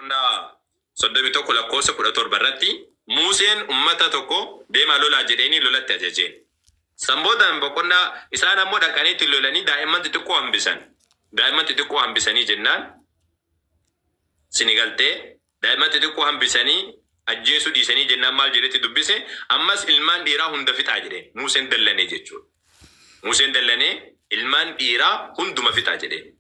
Na soddomi tokko lakkoofsa 17 irratti Museen ummata tokko deema lolaa jedheeni lolatti ajajeen. Sanboodaan boqonnaa isaan ammoo dhaqaniitti lolanii daa'imman xixiqqoo hambisanii jennaan sinigaltee daa'imman xixiqqoo hambisanii ajjeesuu dhiisanii jennaan maal jedhetti dubbise ammas ilmaan dhiiraa hunda fixaa jedheen. Museen dallanee jechuudha. Museen dallanee ilmaan dhiiraa hunduma fixaa jedheen.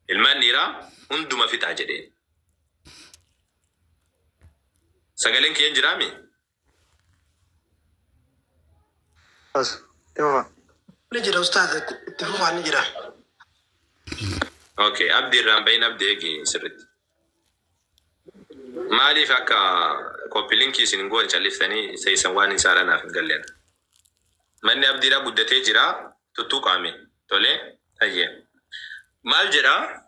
Ilmaan dhiiraa hunduma fixaa jedheen. Sagaleen kiyyan jiraami? Ni jira ustaaz itti fufaa ni jira. Okay, abdi irraan bahin abdi eegi sirritti. Maaliif akka koppilinkii isin goon calliftanii seeysan waan hin saadhanaaf hin galleen. Manni abdiidhaa guddatee jira tuttuqaame tolee tayyee. Maal jedhaa?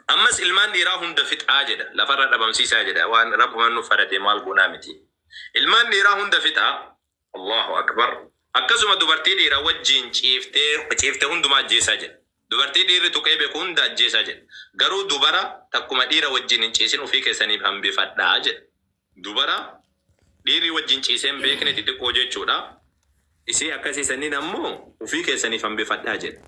Ammas ilmaan dhiiraa hunda fixaa jedha. Lafarra dhabamsiisaa jedha. Waan rabbumaan nuuf fadhatee maal goonaa miti. Ilmaan dhiiraa hunda fixaa. Allahu akbar. Akkasuma dubartii dhiiraa wajjin ciiftee hundumaa ajjeesaa jedha. Dubartii dhiirri tuqee beeku hunda ajjeesaa jedha. Garuu dubara takkuma dhiira wajjin hin ciisin ofii keessaniif hambifadhaa jedha. Dubara dhiirri wajjin ciiseen beekne xixiqqoo jechuudha. Isii akkasiisaniin ammoo ofii keessaniif hambifadhaa jedha.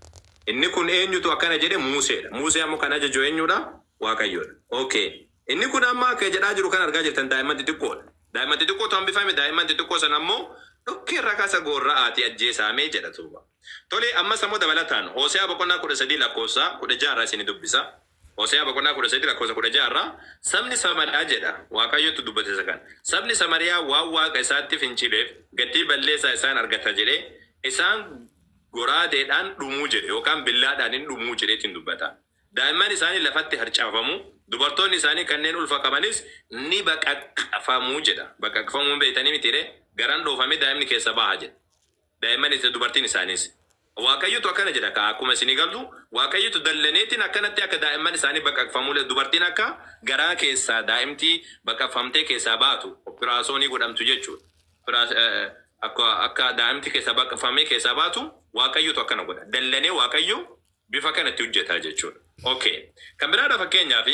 Inni kun eenyutu akkana jedhe Museedha. Musee ammoo kan ajaju eenyudha? Waaqayyoodha. Okay. Inni kun amma akka jedhaa jiru kan argaa jirtan daa'imman xixiqqoodha. Daa'imman xixiqqootu hambifame daa'imman xixiqqoo san ammoo dhokkee rakasa goorra'aati ajjeesaamee jedha tuuba. Tole ammas ammoo dabalataan Hoose'aa boqonnaa 13 lakkoofsa 16 isin dubbisa. Hoose'aa boqonnaa 13 lakkoofsa 16 sabni Samariyaa jedha. Waaqayyotu dubbate isa kan. Sabni Samariyaa waan waaqa isaatti fincileef gatii balleessaa isaan argata jedhee isaan goraadeedhaan dhumuu jedhe yookaan billaadhaan hin dhumuu jedheetiin dubbata. Daa'imman isaanii lafatti harcaafamu, dubartoonni isaanii kanneen ulfa qabanis ni baqaqfamuu jedha. Baqaqfamuun beektanii mitiire garaan dhoofame daa'imni keessa baha jedha. Daa'imman dubartiin isaanis. Waaqayyotu akkana jedha akkuma isinii galtu Waaqayyotu dallaneetiin akkanatti akka daa'imman isaanii baqaqfamuu dubartiin akka garaa keessaa daa'imtii baqaqfamtee keessaa baatu operaasyoonii godhamtu jechuudha. Akka daa'imti keessaa baqaqfamee keessaa baatu Waaqayyotu akkana godha. Dallanee Waaqayyo bifa kanatti hojjeta jechuudha. Okay. Kan biraadha fakkeenyaaf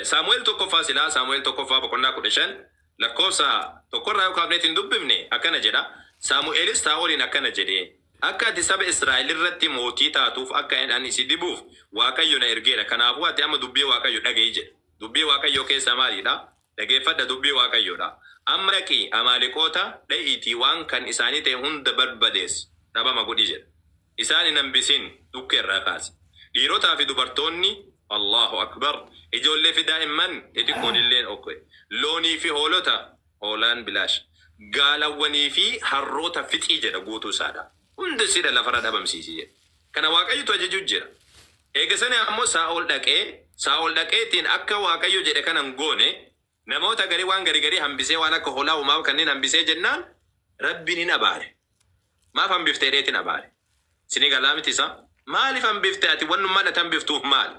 Saamu'eel tokkoffaa silaa Saamu'eel tokkoffaa boqonnaa 15 lakkoofsa tokkorraa yoo kaafneetiin dubbifne akkana jedha. Saamu'eelis Saa'oliin akkana jedhee akka ati saba Israa'el irratti mootii taatuuf akka ani si dibuuf Waaqayyo na ergeera. Kanaafuu ati amma dubbii Waaqayyo dhaga'i jedha. Dubbii Waaqayyo keessa maalidha? Dhageeffadha dubbii Waaqayyoodha. Amma dhaqii Amaaleqoota dha'iitii waan kan isaanii ta'e hunda barbadeessi. Dhabama godhi jedha. Isaan hin hambisin dhukkee irraa kaase. Dhiirotaa fi dubartoonni Allahu akbar. Ijoollee fi daa'imman xixiqqoon illeen okke. Loonii fi hoolota hoolaan bilaash. Gaalawwanii fi harroota fixii jedha guutuu isaadha. Hundi sidha lafarra dhabamsiisi jedha. Kana Waaqayyotu ajaju jira. Eegasanii ammoo Saa'ol dhaqeetiin akka Waaqayyo jedhe kanan goone namoota garii waan garii hambisee waan akka hoolaa uumaaf kanneen hambisee jennaan Rabbiin hin abaare. Maaf hambiftee dheetiin abaare? Sini galaa miti isaa? Maaliif hambiftee ati wannummaan ati hambiftuuf maali?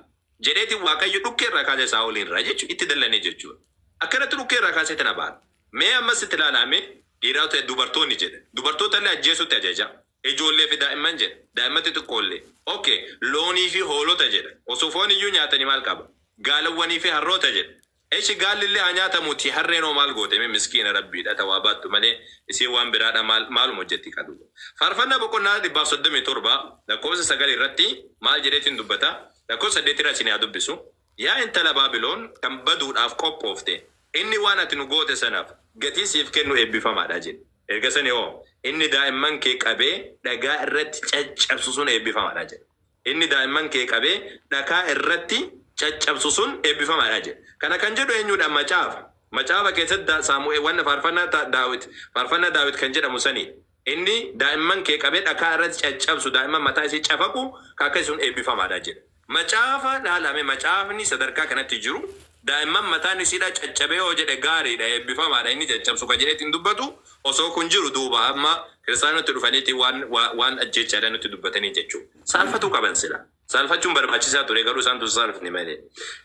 Jedheetiin Waaqayyo dhukkee irraa kaasee Saa'oliin irraa jechuudha itti dallane jechuudha. Akkanatti dhukkee irraa kaasee tan abaare. Mee ammas itti ilaalame dhiiraa ta'e dubartoonni jedhe. Dubartoota illee ajjeesutti ajaja. Ijoollee fi daa'imman jedhe. Daa'imman xixiqqoollee. Okay, loonii fi hoolota jedhe. Osoo foon iyyuu nyaatanii maal qaba? Gaalawwanii fi harroota jedhe. Echi gaalli illee haa nyaatamuuti harreenoo maal goote miskiina Rabbiidha tawaa baattu malee isiin waan biraadha maaluma hojjetti kadhu. Faarfannaa boqonnaa 137 lakkoofsa 9 irratti maal jedheetiin dubbata? Lakkoofsa 8 irratti ni dubbisu. Yaa intala Baabiloon kan baduudhaaf qophoofte inni waan ati nu goote sanaaf gatii siif kennu eebbifamaadha jedhe. Erga sani hoo inni daa'imman kee qabee dhagaa irratti caccabsu sun eebbifamaadha jedhe. Inni daa'imman kee qabee dhagaa irratti caccabsu sun eebbifamaadha jedhe. Kana kan jedhu eenyudha? Macaafa. Macaafa keessatti Saamu'eel waan faarfannaa Daawit kan jedhamu sani. Inni daa'imman kee qabee dhagaa irratti caccabsu daa'imman mataa isii cafaqu akka sun eebbifamaadha jedhe. Macaafa dhaalame macaafni sadarkaa kanatti jiru daa'imman mataan isiidha caccabee yoo jedhe gaariidha eebbifamaadha inni caccabsu kan jedheetiin dubbatu osoo kun jiru duuba amma kiristaanota dhufaniitti waan ajjechaadhaan nutti dubbatanii jechuudha. Saalfatu qaban sila. Saalfachuun barbaachisaa ture garuu isaan tuusa saalfni malee.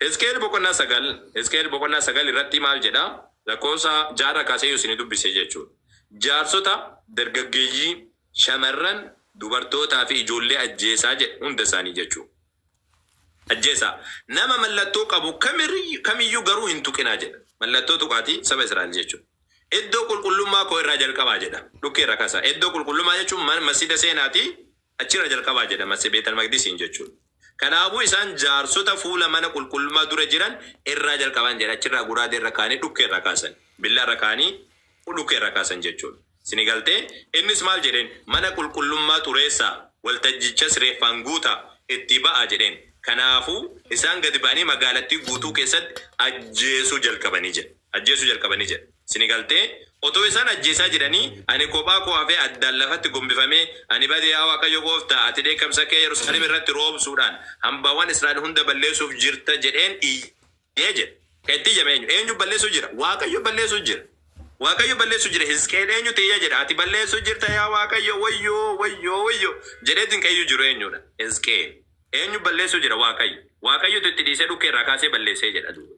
Hizqeel boqonnaa 9 irratti maal jedha? Lakkoofsa 6 kaasee isin dubbise jechuudha. Jaarsota, dargaggeeyyii, shamarran, dubartootaa fi ijoollee ajjeesaa jedhe hunda isaanii jechuudha. ajjeesa nama mallattoo qabu kamiyyuu garuu hin tuqinaa jedha. Mallattoo tuqaatii saba Israa'el jechuudha. Iddoo qulqullummaa koo irraa jalqabaa jedha. Dhukkee irra kaasaa. Iddoo qulqullummaa jechuun masjida seenaatii achirra jalqabaa jedha. Masjida Beetal Maqdisiin jechuudha. Kanaafuu isaan jaarsota fuula mana qulqullummaa dura jiran irraa jalqaban jedha. Achirraa guraadee irra kaanii dhukkee irra kaasan. Billaa irra kaanii dhukkee irra kaasan jechuudha. Sini galtee innis maal jedheen mana qulqullummaa xureessaa waltajjichas reeffaan guutaa itti ba'a jedheen. Kanaafuu isaan gadi ba'anii magaalattii guutuu keessatti ajjeesuu jalqabanii jedha. Ajjeesuu jalqabanii jedha. Sini galtee otoo isaan ajjeesaa jedhanii ani kophaa koo hafee addaan lafatti gombifamee ani badee yaa Waaqayyo gooftaa ati dheekkamsa kee Yerusaalem irratti roobsuudhaan hambaawwan Israa'el hunda balleessuuf jirta jedheen iyyee jedha. Itti jameenyu eenyu balleessuu jira? Waaqayyo balleessuu jira. Waaqayyo balleessuu jira. Hizqeel eenyu ta'ee jedha. Ati balleessuu jirta yaa Waaqayyo wayyoo jedheetiin qayyuu jiru eenyudha? Hizqeel. Eenyu balleessuu jira? Waaqayyo. Waaqayyotu itti dhiisee dhukkee irraa kaasee balleessee jedha duuba.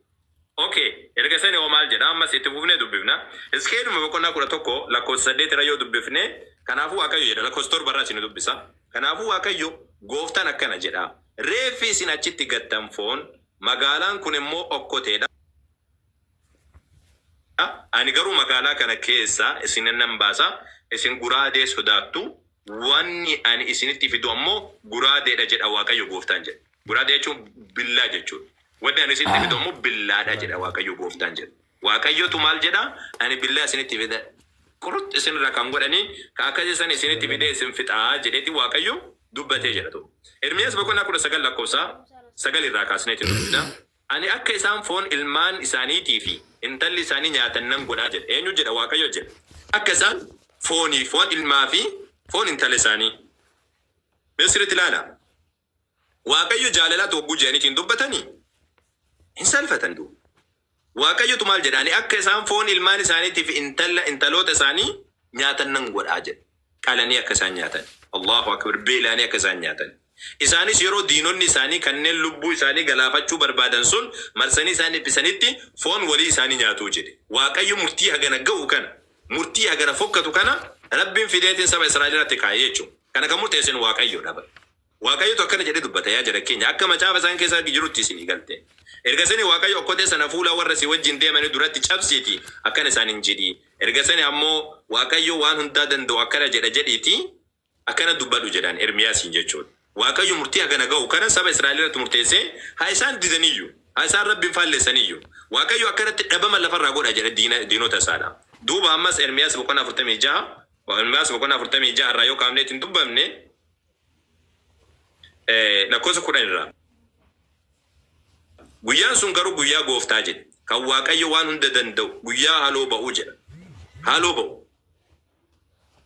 Okay, erga sani hoo maal jedha ammas itti fufnee dubbifna. Hizqeeluma boqonnaa 11 lakkoofsa 8 irra yoo dubbifne kanaafuu Waaqayyo jedha lakkoofsa 7 irraa isin dubbisa. Kanaafuu Waaqayyo gooftaan akkana jedha. Reeffi isin achitti gattan foon magaalaan kun immoo okkoteedha. Ani garuu magaalaa kana keessa isin nan baasa isin guraadee sodaattu wanni ani isinitti fidu ammoo guraadeedha jedha Waaqayyo gooftaan jedha. Guraadee jechuun billaa jechuudha. Wanni ani isinitti fidu ammoo billaadha jedha Waaqayyo gooftaan jedha. Waaqayyotu maal jedha? Ani billaa isinitti fida. Kurut isinirraa kan godhanii ka akkasii san isinitti fidee isin fixaa jedheeti Waaqayyo dubbatee jedha. Ermiyaas boqonnaa 19 lakkoofsa 9 irraa kaasneeti dubbifna. Ani akka isaan foon ilmaan isaaniitii fi intalli isaanii nyaatan nan godhaa jedha. Eenyu jedha? Waaqayyo jedha. Akka isaan foon ilmaa fi foon intala isaanii. Misiritti ilaala. Waaqayyo jaalala tokko jedhaniitiin dubbatanii. Hin salphatan duuba. Waaqayyotu maal jedha? Ani akka isaan foon ilmaan isaaniitii fi intaloota isaanii nyaatan nan godhaa jedha. Qalanii akka isaan nyaatan. Allahu akbar. Beelanii akka isaan nyaatan. Isaanis yeroo diinonni isaanii kanneen lubbuu isaanii galaafachuu barbaadan sun marsanii isaanii bisanitti foon walii isaanii nyaatuu jedhe. Waaqayyo murtii hagana ga'u kana, murtii hagana fokkatu kana Rabbiin fideetiin saba Israa'el irratti kaa'ee jechuudha. Kana kan murteessin Waaqayyo dhaba. Waaqayyotu akkana jedhee dubbata yaa jara keenya akka macaafa isaan keessa jirutti isinii galte. Ergasanii Waaqayyo okkotee sana fuula warra si wajjin deemanii duratti cabsiiti akkana isaan hin jedhi. Ergasanii ammoo Waaqayyo waan hundaa danda'u akkana jedha jedhiiti akkana dubbadhu jedhan Ermiyaasiin jechuudha. Waaqayyo murtii hagana ga'u kana saba Israa'el irratti murteessee haa isaan didaniyyuu haa isaan Rabbiin faalleessaniyyuu Waaqayyo akkanatti dhabama lafarraa godha jedha diinota isaadha. Duuba ammas Ermiyaas boqonnaa 46 irraa yoo kaafneetti hin dubbamne lakkoofsa 10 irraa. Guyyaan sun garuu guyyaa gooftaa jedhe. Kan Waaqayyo waan hunda danda'u guyyaa haloo ba'uu jedha. Haloo ba'u.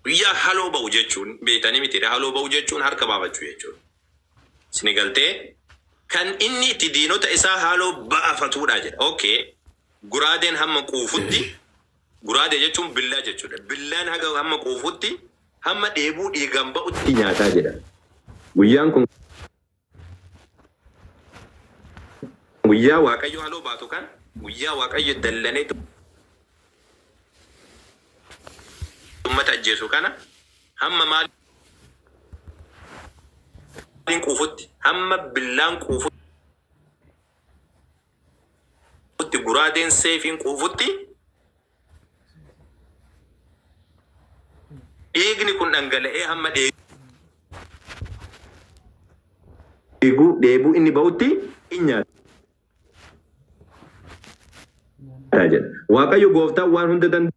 Guyyaa haloo ba'u jechuun beekanii miti haloo ba'u jechuun harka baafachuu jechuudha. Sini galtee kan inni itti diinota isaa haloo baafatudha jedha. Okay. Guraadeen hamma quufutti guraadee jechuun billaa jechuudha. Billaan hamma quufutti hamma dheebuu dhiigan ba'utti nyaataa jedha. Guyyaan kun guyyaa Waaqayyo haloo baatu kan guyyaa Waaqayyo dallanee ummata ajjeesu kana hamma maaliin quufutti hamma billaan quufutti guraadeen seefiin quufutti dhiigni kun dhangala'ee hamma dheebuu inni ba'utti in nyaata. Waaqayyo gooftaan waan hunda danda'u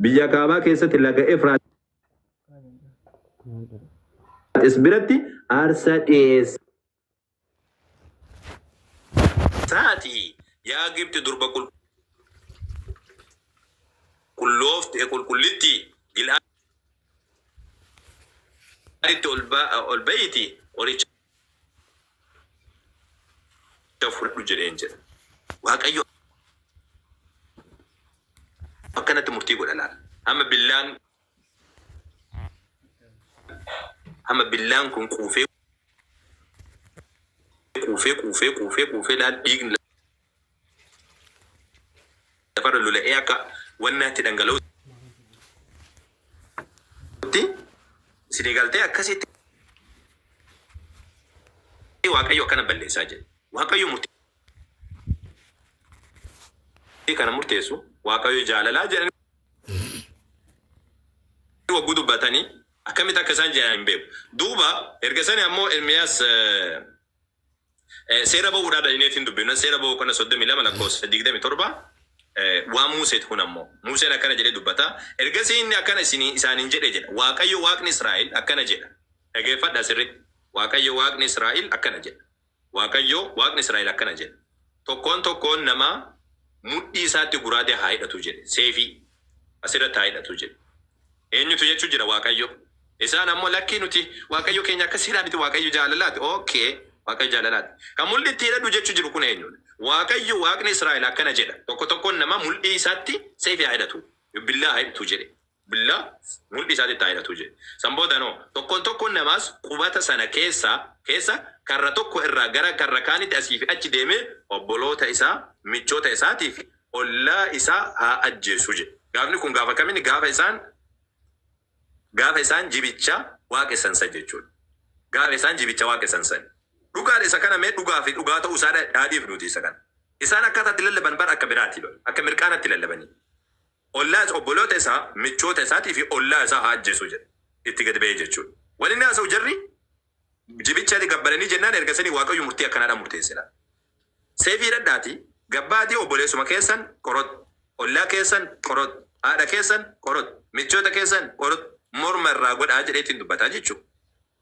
biyya kaabaa keessatti laga Efraaxiis biratti aarsaa dhiyeessaati. Yaa Gibxi durba qulqullitti Gil'aaditti ol ba'iiti qoricha fudhadhu jedheen jedha. Waaqayyo akkanatti murtii godha laala. Hamma billaan kun quufee laal dhiigni lafarra lola'ee akka wannaatti dhangala'utti isinii galtee akkasitti waaqayyo akkana balleessaa jedhe. Waaqayyo murtii kana murteessu waaqayyo jaalalaa jedhanii wagguu dubbatanii akkamitti akka isaan jedhan hin beeku. Duuba erga sani ammoo Ermiyaas seera ba'uudhaa dhahineetiin dubbifna. Seera ba'uu kana 32 lakkoofsa 27 waan Museet kun ammoo Museen akkana jedhee dubbata. Ergasii inni akkana isaaniin jedhe jedha. Waaqayyo Waaqni Israa'el akkana jedha. Dhageeffadhaa sirriitti. Waaqayyo Waaqni Israa'el akkana jedha. Waaqayyo Waaqni Israa'el akkana jedha. Tokkoon namaa mudhii isaatti guraatee haa hidhatu jedhe. Seefii asirratti haa hidhatu jedhe. Eenyutu jechuu jira Waaqayyo. Isaan ammoo lakkii nuti Waaqayyo keenya akkasiidhaan itti Waaqayyo jaalalaati. Okay, Waaqayyo jaalalaati. Kan mul'i itti hidhatu jechuu jiru kun eenyudha? Waaqayyo Waaqni Israa'el akkana jedha. Tokkoon nama mul'ii isaatti seefii haa hidhatu. Billaa haa hidhatu jedhe. Billaa mul'ii isaatti haa hidhatu jedhe. Sanboota noo tokkoon namaas qubata sana keessa karra tokko irraa gara karra kaanitti asii fi achi deemee obboloota isaa, michoota isaatii fi ollaa isaa haa ajjeesu jedhe. Gaafni kun gaafa kamiin gaafa isaan jibicha waaqessansa jechuudha. Gaafa isaan jibicha waaqessansan. Dhugaan isa kana mee dhugaa fi dhugaa ta'uu isaa dhaadhiif nuti isa kana. Isaan akkataatti lallaban bara akka biraatti akka mirqaanatti lallabanii. Ollaa obboloota isaa, michoota isaatii fi ollaa isaa haa ajjeesu jedhe. Itti gad ba'ee jechuudha. Waliin haasa'u jarri jibichaati gabbaranii jennaan ergasanii Waaqayyo murtii akkanaadhaan murteessedha. Seefii dhadhaati gabbaatii obboleessuma keessan qorot, ollaa keessan qorot, haadha keessan qorot, michoota keessan qorot, morma irraa godhaa jedheetiin dubbataa jechuudha.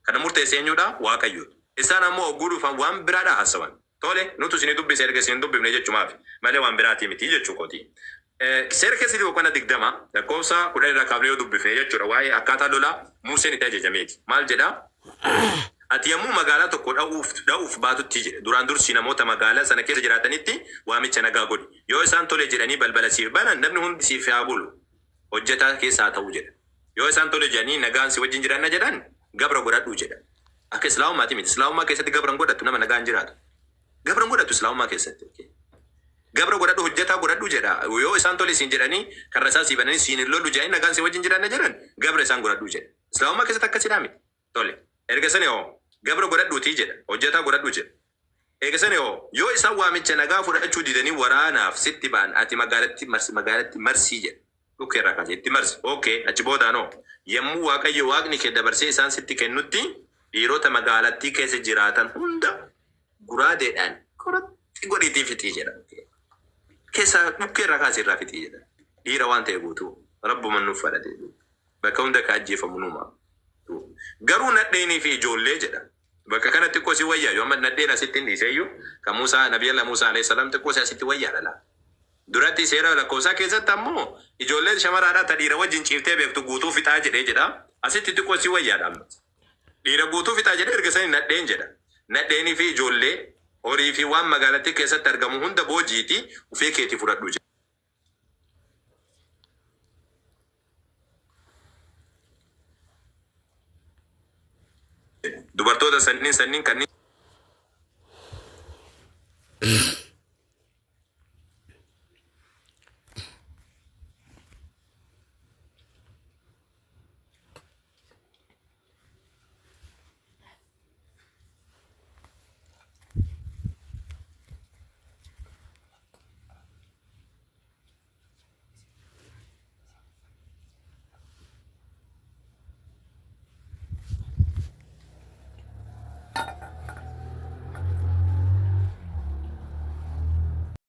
Kana murteessee eenyudha? Waaqayyo. Isaan ammoo ogguu dhufan waan biraadhaa haasawan. Tole nuti isin dubbise erga isin dubbifne jechumaaf malee waan biraatii miti jechuu kooti. Seera keessatti boqonnaa 20 lakkoofsa 10 irraa kaafnee yoo dubbifne jechuudha waa'ee akkaataa lolaa Museen itti ajajameeti. Maal jedhaa? Ati yommuu magaalaa tokko dha'uuf baatutti jedhe. Duraan dursi namoota magaalaa sana keessa jiraatanitti waamicha nagaa godhi. Yoo isaan tole jedhanii balbala siif banan namni hundi siif haa bulu. Hojjetaa keessaa ta'uu jedha. Yoo isaan tole jedhanii nagaan si wajjin jiraanna jedhan gabra godhadhu jedha. Akka Islaamummaati miti. Islaamummaa keessatti gabra godhatu nama nagaan jiraatu. Gabra godhatu Islaamummaa keessatti. Gabra godhadhu hojjetaa godhadhu jedha. Yoo isaan tole siin jedhanii karra isaa siif bananii siin lollu jedhanii nagaan si wajjin jiraanna jedhan gabra isaan godhadhu jedha. Islaamummaa keessatti akkasidhaa miti. Tole. Erga sani hoo gabra godhadhuutii jedha. Hojjetaa godhadhu jedha. Erga sani hoo yoo isaan waamicha nagaa fudhachuu didanii waraanaaf sitti ba'an ati magaalatti marsii jedha. Dhukkee irraa kaasee itti marsi. Okay, achi boodaanoo yommuu Waaqayyo Waaqni kee dabarsee isaan sitti kennutti dhiirota magaalattii keessa jiraatan hunda guraadeedhaan qoratti godhiitii fixii jedha. Keessa dhukkee irraa kaasee irraa fixii jedha. Dhiira waan ta'e guutuu Rabbuma nuuf fadhate. Bakka hunda ka ajjeefamu nuuma. Garuu nadheenii fi ijoollee jedha. Bakka kanatti xiqqoo si wayyaa yoo amma nadheen asitti hin dhiiseyyuu kan Musaa Nabiyalla Musaa alayhi salaam xiqqoo si asitti wayyaa dhala. Duratti seera lakkoofsaa keessatti ammoo ijoolleen shamaraadhaa ta dhiira wajjin ciiftee beektu guutuu fixaa jedhee jedha. Asitti xiqqoo si wayyaadha amma. Dhiira guutuu fixaa jedhee erga sanii nadheen jedha. Nadheenii fi ijoollee horii fi waan magaalattii keessatti argamu hunda boojiitii ufee keetii fudhadhu jedha. Dubartoota sanniin kanneen